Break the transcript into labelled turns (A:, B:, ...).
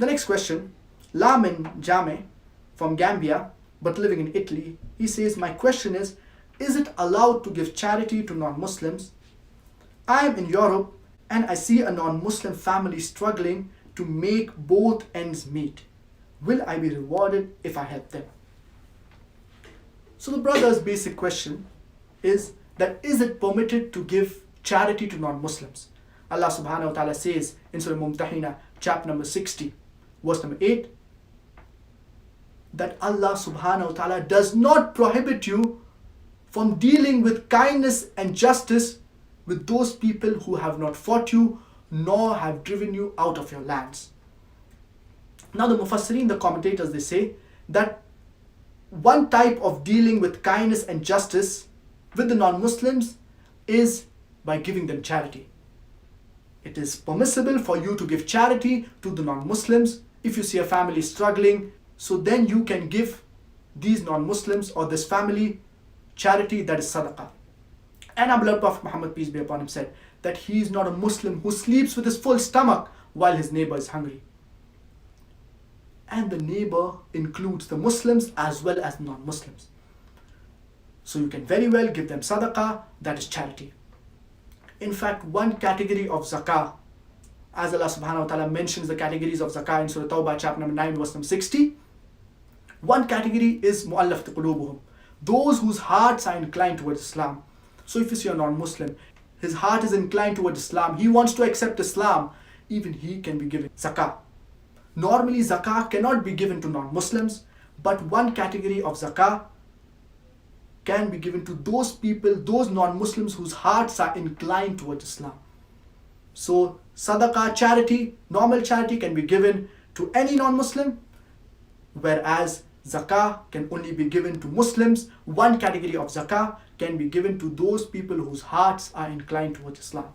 A: The next question, Lamin Jame from Gambia but living in Italy, he says, my question is it allowed to give charity to non-Muslims? I am in Europe and I see a non-Muslim family struggling to make both ends meet. Will I be rewarded if I help them? So the brother's basic question is that is it permitted to give charity to non-Muslims? Allah subhanahu wa ta'ala says in Surah Mumtahina, chapter number 60, verse number 8, that Allah subhanahu wa ta'ala does not prohibit you from dealing with kindness and justice with those people who have not fought you nor have driven you out of your lands. Now the Mufassirin, the commentators, they say that one type of dealing with kindness and justice with the non-Muslims is by giving them charity. It is permissible for you to give charity to the non-Muslims if you see a family struggling, so then you can give these non-Muslims or this family charity, that is sadaqah. And our beloved Prophet Muhammad, peace be upon him, said that he is not a Muslim who sleeps with his full stomach while his neighbor is hungry. And the neighbor includes the Muslims as well as non-Muslims. So you can very well give them sadaqah, that is charity. In fact, one category of zakah, as Allah subhanahu wa ta'ala mentions the categories of zakah in Surah Tawbah, chapter number 9, verse number 60, one category is mu'allafat qulubuhum, those whose hearts are inclined towards Islam. So if you see a non-Muslim, his heart is inclined towards Islam, he wants to accept Islam, even he can be given zakah. Normally zakah cannot be given to non-Muslims, but one category of zakah can be given to those people, those non-Muslims whose hearts are inclined towards Islam. So sadaqah, charity, normal charity can be given to any non-Muslim, whereas zakah can only be given to Muslims. One category of zakah can be given to those people whose hearts are inclined towards Islam.